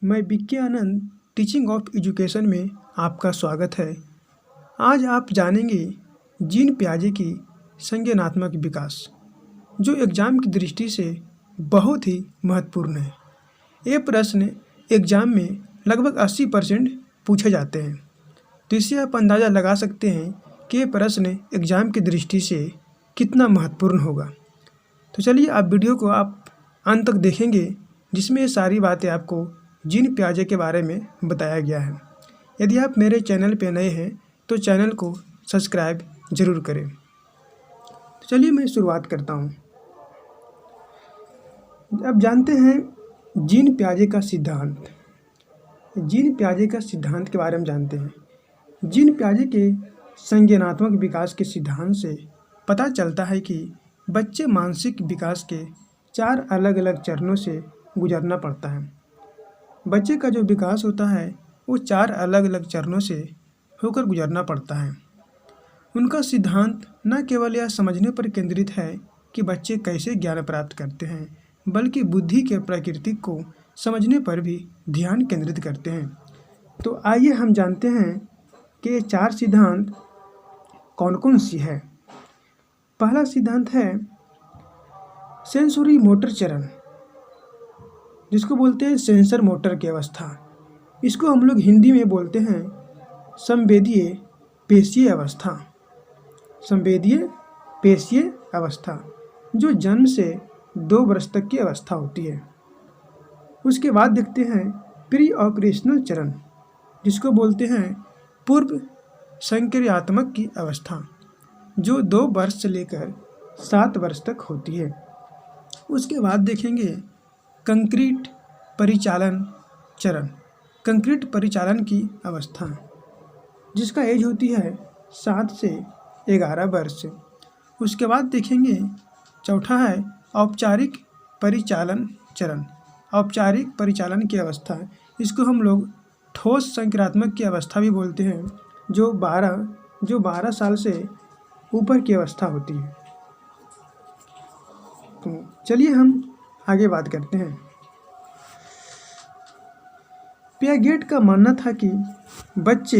मैं विक्की आनंद teaching of education में आपका स्वागत है। आज आप जानेंगे जीन पियाजे की संज्ञानात्मक विकास, जो एग्ज़ाम की दृष्टि से बहुत ही महत्वपूर्ण है। ये प्रश्न एग्ज़ाम में लगभग 80% पूछे जाते हैं, तो इससे आप अंदाज़ा लगा सकते हैं कि ये प्रश्न एग्ज़ाम की दृष्टि से कितना महत्वपूर्ण होगा। तो चलिए आप वीडियो को आप अंत तक देखेंगे, जिसमें ये सारी बातें आपको जीन पियाजे के बारे में बताया गया है। यदि आप मेरे चैनल पर नए हैं तो चैनल को सब्सक्राइब ज़रूर करें। तो चलिए मैं शुरुआत करता हूँ। अब जानते हैं जीन पियाजे का सिद्धांत। जीन पियाजे का सिद्धांत के बारे में जानते हैं। जीन पियाजे के संज्ञानात्मक विकास के सिद्धांत से पता चलता है कि बच्चे मानसिक विकास के 4 अलग अलग चरणों से गुजरना पड़ता है। बच्चे का जो विकास होता है वो 4 अलग अलग चरणों से होकर गुजरना पड़ता है। उनका सिद्धांत न केवल यह समझने पर केंद्रित है कि बच्चे कैसे ज्ञान प्राप्त करते हैं, बल्कि बुद्धि के प्रकृति को समझने पर भी ध्यान केंद्रित करते हैं। तो आइए हम जानते हैं कि ये 4 सिद्धांत कौन कौन सी है। पहला सिद्धांत है सेंसरी मोटर चरण, जिसको बोलते हैं सेंसर मोटर की अवस्था। इसको हम लोग हिंदी में बोलते हैं संवेदीय पेशीय अवस्था। संवेदीय पेशीय अवस्था जो जन्म से 2 वर्ष तक की अवस्था होती है। उसके बाद देखते हैं प्री ऑपरेशनल चरण, जिसको बोलते हैं पूर्व संक्रियात्मक की अवस्था, जो 2 वर्ष से लेकर 7 वर्ष तक होती है। उसके बाद देखेंगे कंक्रीट परिचालन चरण, कंक्रीट परिचालन की अवस्था, जिसका एज होती है 7 से 11 वर्ष। उसके बाद देखेंगे चौथा है औपचारिक परिचालन चरण, औपचारिक परिचालन की अवस्था। इसको हम लोग ठोस संक्रियात्मक की अवस्था भी बोलते हैं, जो 12 साल से ऊपर की अवस्था होती है। तो चलिए हम आगे बात करते हैं। पियागेट का मानना था कि बच्चे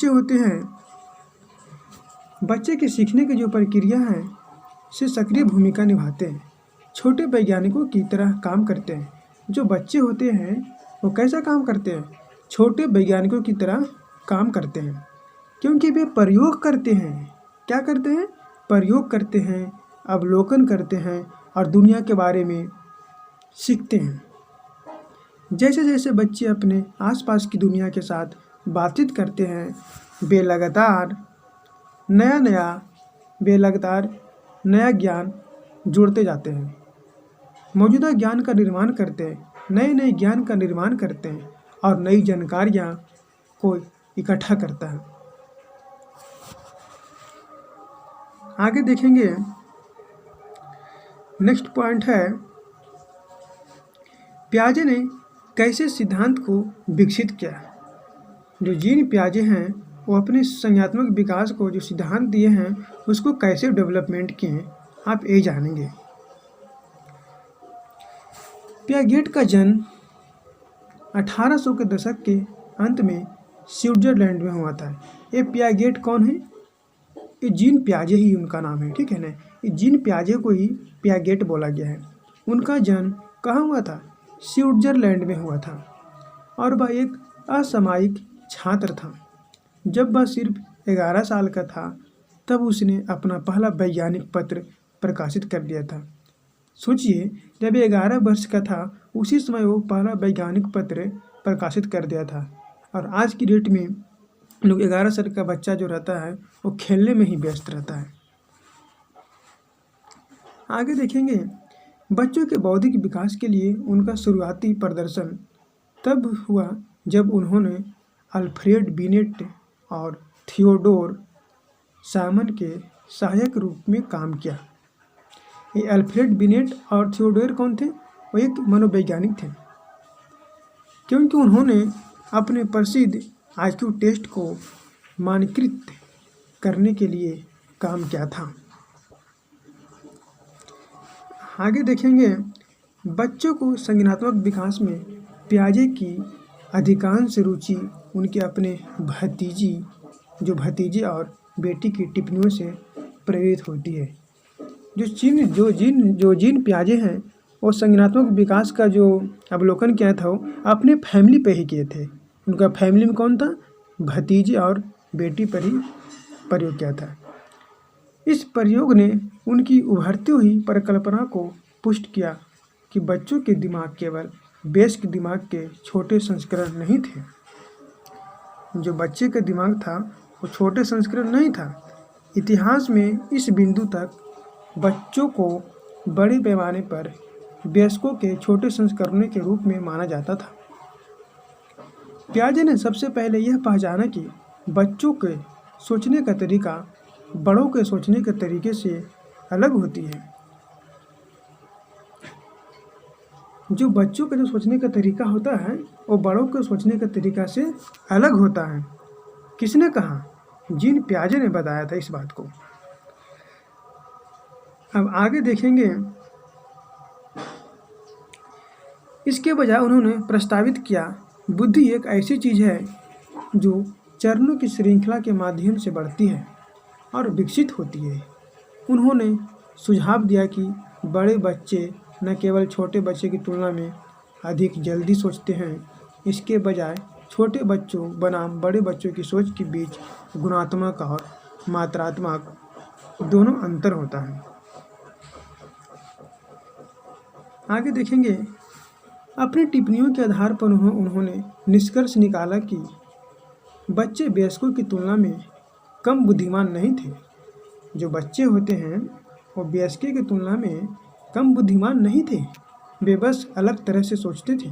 होते हैं, बच्चे के सीखने की जो प्रक्रिया है से सक्रिय भूमिका निभाते हैं, छोटे वैज्ञानिकों की तरह काम करते हैं। जो बच्चे होते हैं वो कैसा काम करते हैं? छोटे वैज्ञानिकों की तरह काम करते हैं, क्योंकि वे प्रयोग करते हैं। क्या करते हैं? प्रयोग करते हैं, अवलोकन करते हैं और दुनिया के बारे में सीखते हैं। जैसे जैसे बच्चे अपने आसपास की दुनिया के साथ बातचीत करते हैं, वे लगातार नया ज्ञान जोड़ते जाते हैं, मौजूदा ज्ञान का निर्माण करते हैं, नए ज्ञान का निर्माण करते हैं और नई जानकारियाँ को इकट्ठा करता है। आगे देखेंगे, नेक्स्ट पॉइंट है पियाजे ने कैसे सिद्धांत को विकसित किया। जो जीन पियाजे हैं वो अपने संज्ञानात्मक विकास को जो सिद्धांत दिए हैं उसको कैसे डेवलपमेंट किए, आप ये जानेंगे। पियागेट का जन्म 1800 के दशक के अंत में स्विट्जरलैंड में हुआ था। ये पियागेट कौन है? ये जीन पियाजे ही उनका नाम है, ठीक है ना। ये जीन पियाजे को ही पियागेट बोला गया है। उनका जन्म कहाँ हुआ था? स्विट्जरलैंड में हुआ था और वह एक असामयिक छात्र था। जब वह सिर्फ 11 साल का था तब उसने अपना पहला वैज्ञानिक पत्र प्रकाशित कर दिया था। सोचिए, जब 11 वर्ष का था उसी समय वो पहला वैज्ञानिक पत्र प्रकाशित कर दिया था। और आज की डेट में लोग 11 साल का बच्चा जो रहता है वो खेलने में ही व्यस्त रहता है। आगे देखेंगे, बच्चों के बौद्धिक विकास के लिए उनका शुरुआती प्रदर्शन तब हुआ जब उन्होंने अल्फ्रेड बिनेट और थियोडोर साइमन के सहायक रूप में काम किया। ये अल्फ्रेड बिनेट और थियोडोर कौन थे? वो एक मनोवैज्ञानिक थे, क्योंकि उन्होंने अपने प्रसिद्ध IQ टेस्ट को मानकीकृत करने के लिए काम किया था। आगे देखेंगे, बच्चों को संज्ञानात्मक विकास में पियाजे की अधिकांश रुचि उनके अपने भतीजे और बेटी की टिप्पणियों से प्रेरित होती है। जो जीन पियाजे हैं वो संज्ञानात्मक विकास का जो अवलोकन किया था वो अपने फैमिली पे ही किए थे। उनका फैमिली में कौन था? भतीजे और बेटी पर ही प्रयोग किया था। इस प्रयोग ने उनकी उभरती हुई परिकल्पना को पुष्ट किया कि बच्चों के दिमाग केवल वयस्क दिमाग के छोटे संस्करण नहीं थे। जो बच्चे का दिमाग था वो छोटे संस्करण नहीं था। इतिहास में इस बिंदु तक बच्चों को बड़े पैमाने पर वयस्कों के छोटे संस्करणों के रूप में माना जाता था। पियाजे ने सबसे पहले यह पहचाना कि बच्चों के सोचने का तरीका बड़ों के सोचने के तरीके से अलग होती है। जो बच्चों का जो सोचने का तरीका होता है वो बड़ों के सोचने के तरीका से अलग होता है। किसने कहा? जीन पियाजे ने बताया था इस बात को। अब आगे देखेंगे। इसके बजाय उन्होंने प्रस्तावित किया, बुद्धि एक ऐसी चीज़ है जो चरणों की श्रृंखला के माध्यम से बढ़ती है और विकसित होती है। उन्होंने सुझाव दिया कि बड़े बच्चे न केवल छोटे बच्चे की तुलना में अधिक जल्दी सोचते हैं, इसके बजाय छोटे बच्चों बनाम बड़े बच्चों की सोच के बीच गुणात्मक और मात्रात्मक दोनों अंतर होता है। आगे देखेंगे। अपनी टिप्पणियों के आधार पर उन्होंने निष्कर्ष निकाला कि बच्चे वयस्कों की तुलना में कम बुद्धिमान नहीं थे। जो बच्चे होते हैं वो वयस्कों की तुलना में कम बुद्धिमान नहीं थे, वे बस अलग तरह से सोचते थे।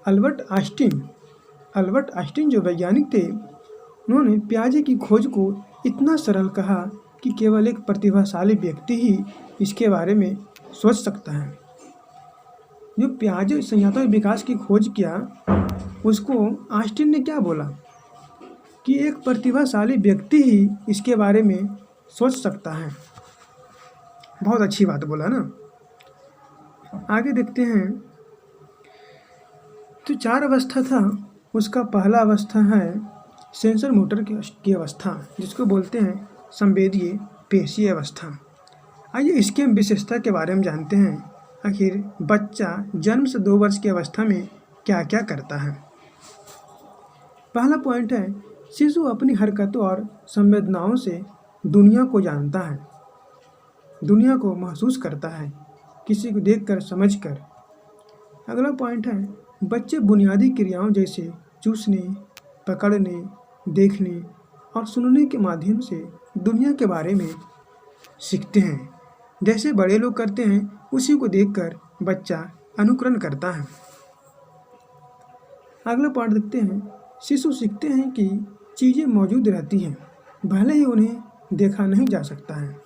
अल्बर्ट आइंस्टीन जो वैज्ञानिक थे, उन्होंने पियाजे की खोज को इतना सरल कहा कि केवल एक प्रतिभाशाली व्यक्ति ही इसके बारे में सोच सकता है। जो पियाजे संज्ञानात्मक विकास की खोज किया उसको आइंस्टीन ने क्या बोला कि एक प्रतिभाशाली व्यक्ति ही इसके बारे में सोच सकता है। बहुत अच्छी बात बोला ना। आगे देखते हैं। तो 4 अवस्था था, उसका पहला अवस्था है सेंसर मोटर की अवस्था, जिसको बोलते हैं संवेदीय पेशीय अवस्था। आइए इसके विशेषता के बारे में जानते हैं। आखिर बच्चा जन्म से 2 वर्ष की अवस्था में क्या क्या करता है। पहला पॉइंट है, शिशु अपनी हरकतों और संवेदनाओं से दुनिया को जानता है, दुनिया को महसूस करता है, किसी को देखकर समझकर। अगला पॉइंट है, बच्चे बुनियादी क्रियाओं जैसे चूसने, पकड़ने, देखने और सुनने के माध्यम से दुनिया के बारे में सीखते हैं। जैसे बड़े लोग करते हैं उसी को देखकर बच्चा अनुकरण करता है। अगला पॉइंट देखते हैं। शिशु सीखते हैं कि चीज़ें मौजूद रहती हैं, भले ही उन्हें देखा नहीं जा सकता है।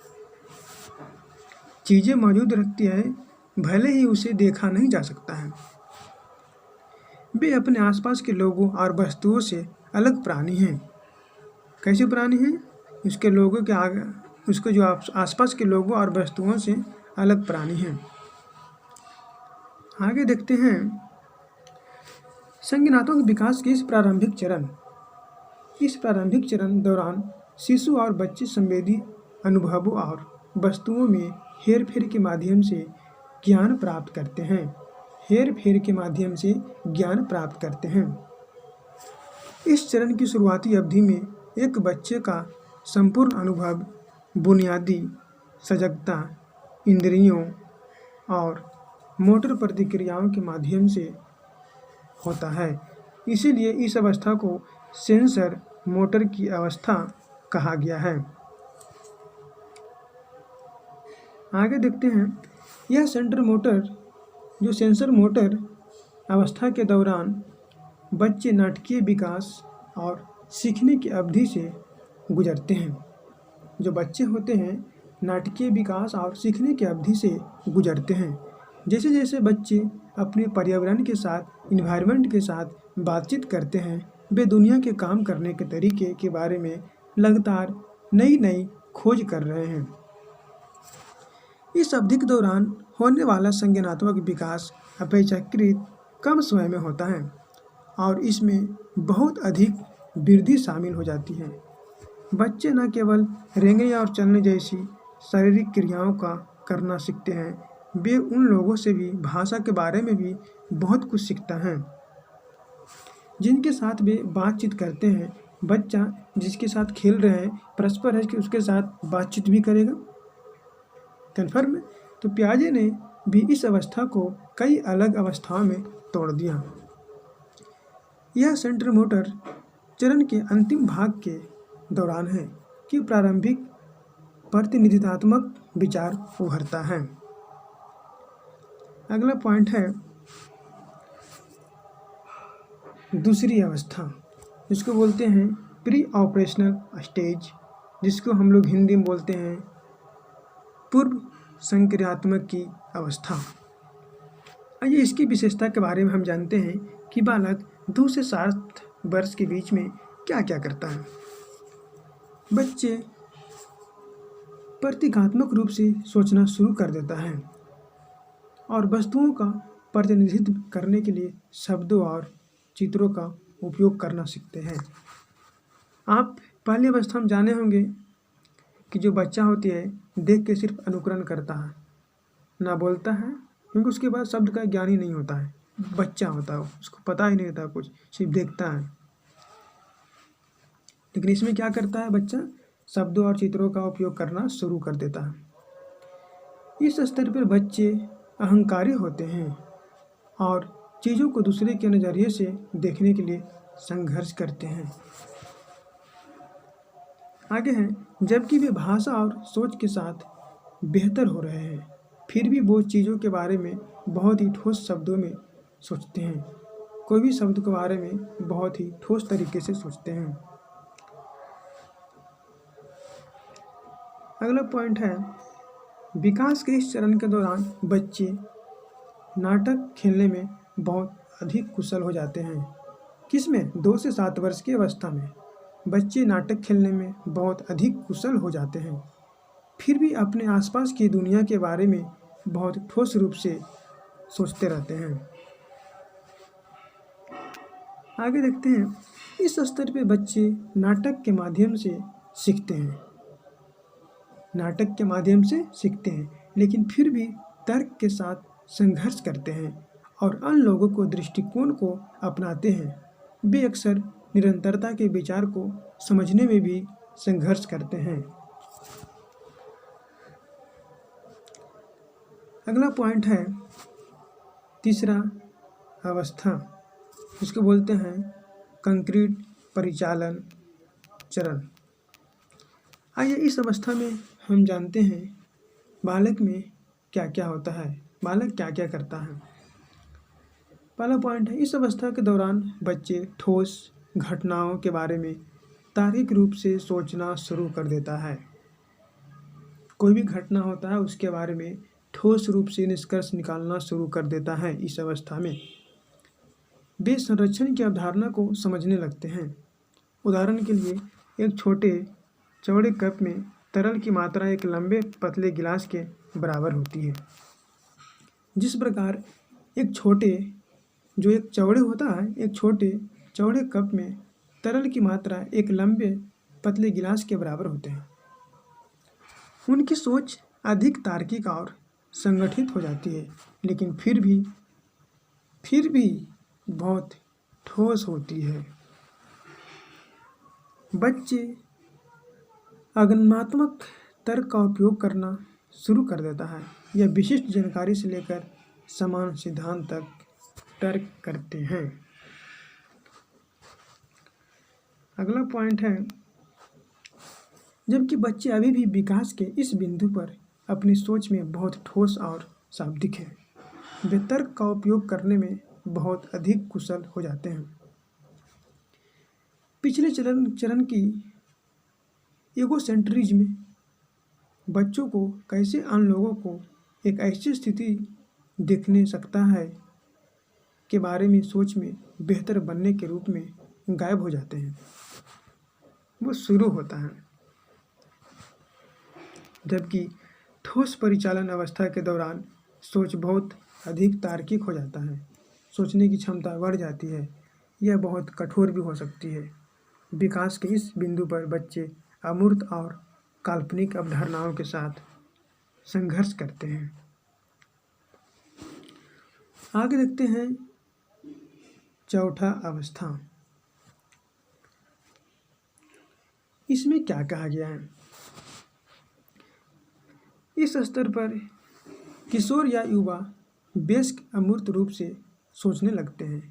चीज़ें मौजूद रहती है, भले ही उसे देखा नहीं जा सकता है। वे अपने आसपास के लोगों और वस्तुओं से अलग प्राणी हैं। कैसे प्राणी हैं? उसके लोगों के आगे, उसके जो आसपास के लोगों और वस्तुओं से अलग प्राणी हैं। आगे देखते हैं। संज्ञानात्मक विकास के इस प्रारंभिक चरण दौरान शिशु और बच्चे संवेदी अनुभवों और वस्तुओं में हेरफेर के माध्यम से ज्ञान प्राप्त करते हैं। इस चरण की शुरुआती अवधि में एक बच्चे का संपूर्ण अनुभव बुनियादी सजगता, इंद्रियों और मोटर प्रतिक्रियाओं के माध्यम से होता है। इसीलिए इस अवस्था को सेंसर मोटर की अवस्था कहा गया है। आगे देखते हैं। यह सेंसर मोटर अवस्था के दौरान बच्चे नाटकीय विकास और सीखने की अवधि से गुजरते हैं। जो बच्चे होते हैं नाटकीय विकास और सीखने की अवधि से गुजरते हैं। जैसे जैसे बच्चे अपने पर्यावरण के साथ, इन्वायरमेंट के साथ बातचीत करते हैं, वे दुनिया के काम करने के तरीके के बारे में लगातार नई खोज कर रहे हैं। इस अवधि के दौरान होने वाला संज्ञानात्मक विकास अपेक्षाकृत कम समय में होता है और इसमें बहुत अधिक वृद्धि शामिल हो जाती है। बच्चे न केवल रेंगने और चलने जैसी शारीरिक क्रियाओं का करना सीखते हैं, वे उन लोगों से भी भाषा के बारे में भी बहुत कुछ सीखता है जिनके साथ वे बातचीत करते हैं। बच्चा जिसके साथ खेल रहे हैं परस्पर है कि उसके साथ बातचीत भी करेगा। कन्फर्म है। तो पियाजे ने भी इस अवस्था को कई अलग अवस्थाओं में तोड़ दिया। यह सेंट्रल मोटर चरण के अंतिम भाग के दौरान है कि प्रारंभिक प्रतिनिधित्वात्मक विचार उभरता है। अगला पॉइंट है दूसरी अवस्था, जिसको बोलते हैं प्री ऑपरेशनल स्टेज, जिसको हम लोग हिंदी में बोलते हैं पूर्व संक्रियात्मक की अवस्था। आइए इसकी विशेषता के बारे में हम जानते हैं कि बालक 2 से 7 वर्ष के बीच में क्या क्या करता है। बच्चे प्रतीकात्मक रूप से सोचना शुरू कर देता है और वस्तुओं का प्रतिनिधित्व करने के लिए शब्दों और चित्रों का उपयोग करना सीखते हैं। आप पहली अवस्था में जाने होंगे कि जो बच्चा होती है देख के सिर्फ अनुकरण करता है, ना बोलता है, क्योंकि उसके बाद शब्द का ज्ञान ही नहीं होता है। बच्चा होता है, उसको पता ही नहीं होता कुछ, सिर्फ देखता है। लेकिन इसमें क्या करता है बच्चा, शब्दों और चित्रों का उपयोग करना शुरू कर देता है। इस स्तर पर बच्चे अहंकारी होते हैं और चीज़ों को दूसरे के नज़रिए से देखने के लिए संघर्ष करते हैं। आगे हैं, जबकि वे भाषा और सोच के साथ बेहतर हो रहे हैं, फिर भी वो चीज़ों के बारे में बहुत ही ठोस शब्दों में सोचते हैं। कोई भी शब्द के बारे में बहुत ही ठोस तरीके से सोचते हैं। अगला पॉइंट है, विकास के इस चरण के दौरान बच्चे नाटक खेलने में बहुत अधिक कुशल हो जाते हैं। किसमें? 2 से 7 वर्ष की अवस्था में बच्चे नाटक खेलने में बहुत अधिक कुशल हो जाते हैं, फिर भी अपने आसपास की दुनिया के बारे में बहुत ठोस रूप से सोचते रहते हैं। आगे देखते हैं, इस स्तर पे बच्चे नाटक के माध्यम से सीखते हैं, लेकिन फिर भी तर्क के साथ संघर्ष करते हैं और अन्य लोगों को दृष्टिकोण को अपनाते हैं। वे अक्सर निरंतरता के विचार को समझने में भी संघर्ष करते हैं। अगला पॉइंट है तीसरा अवस्था, इसको बोलते हैं कंक्रीट परिचालन चरण। आइए इस अवस्था में हम जानते हैं बालक में क्या क्या होता है, बालक क्या क्या करता है। पहला पॉइंट है, इस अवस्था के दौरान बच्चे ठोस घटनाओं के बारे में तार्किक रूप से सोचना शुरू कर देता है। कोई भी घटना होता है उसके बारे में ठोस रूप से निष्कर्ष निकालना शुरू कर देता है। इस अवस्था में वे संरक्षण की अवधारणा को समझने लगते हैं। उदाहरण के लिए, एक छोटे चौड़े कप में तरल की मात्रा एक लंबे पतले गिलास के बराबर होती है। जिस प्रकार एक छोटे चौड़े कप में तरल की मात्रा एक लंबे पतले गिलास के बराबर होते हैं। उनकी सोच अधिक तार्किक और संगठित हो जाती है, लेकिन फिर भी बहुत ठोस होती है। बच्चे आगमनात्मक तर्क का उपयोग करना शुरू कर देता है। यह विशिष्ट जानकारी से लेकर समान सिद्धांत तक तर्क करते हैं। अगला पॉइंट है, जबकि बच्चे अभी भी विकास के इस बिंदु पर अपनी सोच में बहुत ठोस और शाब्दिक हैं, वे तर्क का उपयोग करने में बहुत अधिक कुशल हो जाते हैं। पिछले चरण की एगोसेंट्रिज्म बच्चों को कैसे अन्य लोगों को एक ऐसी स्थिति देखने सकता है के बारे में सोच में बेहतर बनने के रूप में गायब हो जाते हैं, वो शुरू होता है। जबकि ठोस परिचालन अवस्था के दौरान सोच बहुत अधिक तार्किक हो जाता है। सोचने की क्षमता बढ़ जाती है। यह बहुत कठोर भी हो सकती है। विकास के इस बिंदु पर बच्चे अमूर्त और काल्पनिक अवधारणाओं के साथ संघर्ष करते हैं। आगे देखते हैं चौथा अवस्था। इसमें क्या कहा गया है? इस स्तर पर किशोर या युवा वयस्क अमूर्त रूप से सोचने लगते हैं।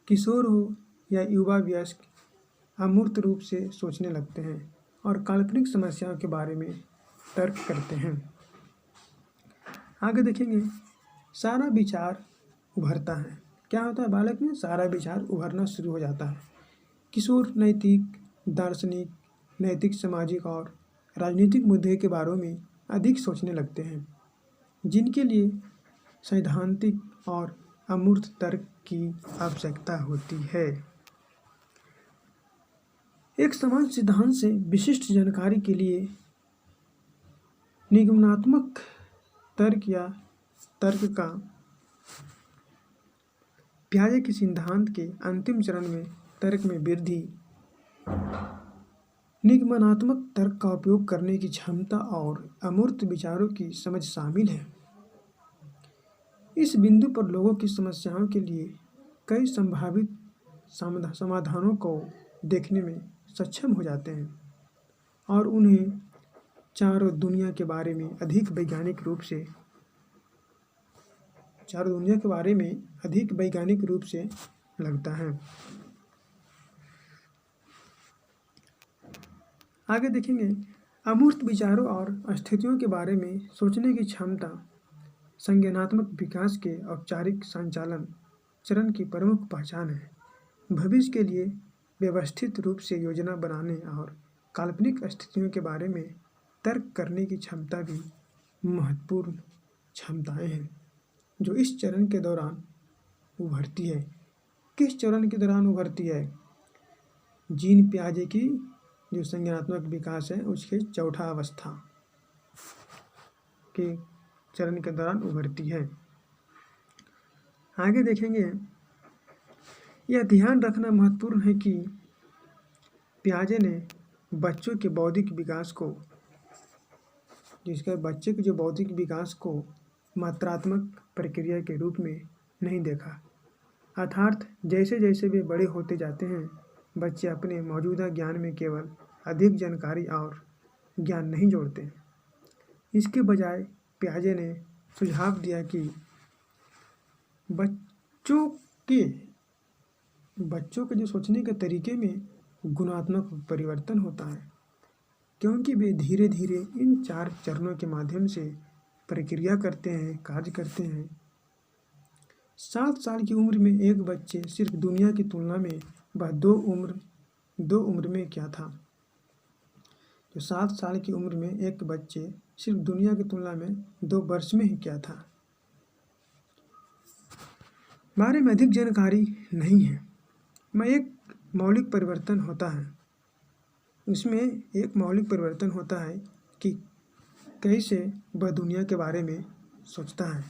किशोर हो या युवा वयस्क अमूर्त रूप से सोचने लगते हैं और काल्पनिक समस्याओं के बारे में तर्क करते हैं। आगे देखेंगे सारा विचार उभरता है। क्या होता है? बालक में सारा विचार उभरना शुरू हो जाता है। किशोर नैतिक, दार्शनिक, नैतिक, सामाजिक और राजनीतिक मुद्दे के बारे में अधिक सोचने लगते हैं, जिनके लिए सैद्धांतिक और अमूर्त तर्क की आवश्यकता होती है। एक समान सिद्धांत से विशिष्ट जानकारी के लिए निगमनात्मक तर्क या तर्क का पियाजे के सिद्धांत के अंतिम चरण में तर्क में वृद्धि, निगमनात्मक तर्क का उपयोग करने की क्षमता और अमूर्त विचारों की समझ शामिल है। इस बिंदु पर लोगों की समस्याओं के लिए कई संभावित समाधानों को देखने में सक्षम हो जाते हैं और उन्हें चारों दुनिया के बारे में अधिक वैज्ञानिक रूप से लगता है। आगे देखेंगे अमूर्त विचारों और स्थितियों के बारे में सोचने की क्षमता संज्ञानात्मक विकास के औपचारिक संचालन चरण की प्रमुख पहचान है। भविष्य के लिए व्यवस्थित रूप से योजना बनाने और काल्पनिक स्थितियों के बारे में तर्क करने की क्षमता भी महत्वपूर्ण क्षमताएं हैं जो इस चरण के दौरान उभरती है। किस चरण के दौरान उभरती है? जीन पियाजे की जो संज्ञानात्मक विकास है उसके चौथा अवस्था के चरण के दौरान उभरती है। आगे देखेंगे यह ध्यान रखना महत्वपूर्ण है कि पियाजे ने बच्चों के बौद्धिक विकास को मात्रात्मक प्रक्रिया के रूप में नहीं देखा। अर्थात जैसे जैसे वे बड़े होते जाते हैं बच्चे अपने मौजूदा ज्ञान में केवल अधिक जानकारी और ज्ञान नहीं जोड़ते। इसके बजाय पियाजे ने सुझाव दिया कि बच्चों के जो सोचने के तरीके में गुणात्मक परिवर्तन होता है, क्योंकि वे धीरे धीरे इन 4 चरणों के माध्यम से प्रक्रिया करते हैं, कार्य करते हैं। 7 साल की उम्र में एक बच्चे सिर्फ दुनिया की तुलना में वह दो उम्र में क्या था? जो 7 साल की उम्र में एक बच्चे सिर्फ दुनिया की तुलना में 2 वर्ष में ही क्या था बारे में अधिक जानकारी नहीं है। में एक मौलिक परिवर्तन होता है। उसमें एक मौलिक परिवर्तन होता है कि कैसे वह दुनिया के बारे में सोचता है।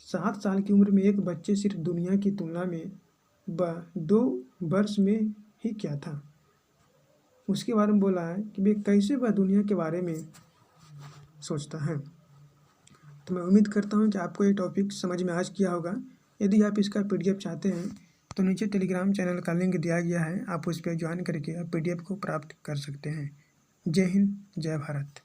7 साल की उम्र में एक बच्चे सिर्फ दुनिया की तुलना में वह 2 वर्ष में ही क्या था उसके बारे में बोला है कि वे कैसे वह दुनिया के बारे में सोचता है। तो मैं उम्मीद करता हूँ कि आपको ये टॉपिक समझ में आज किया होगा। यदि आप इसका PDF चाहते हैं तो नीचे टेलीग्राम चैनल का लिंक दिया गया है, आप उस पर ज्वाइन करके PDF को प्राप्त कर सकते हैं। जय हिंद, जय भारत।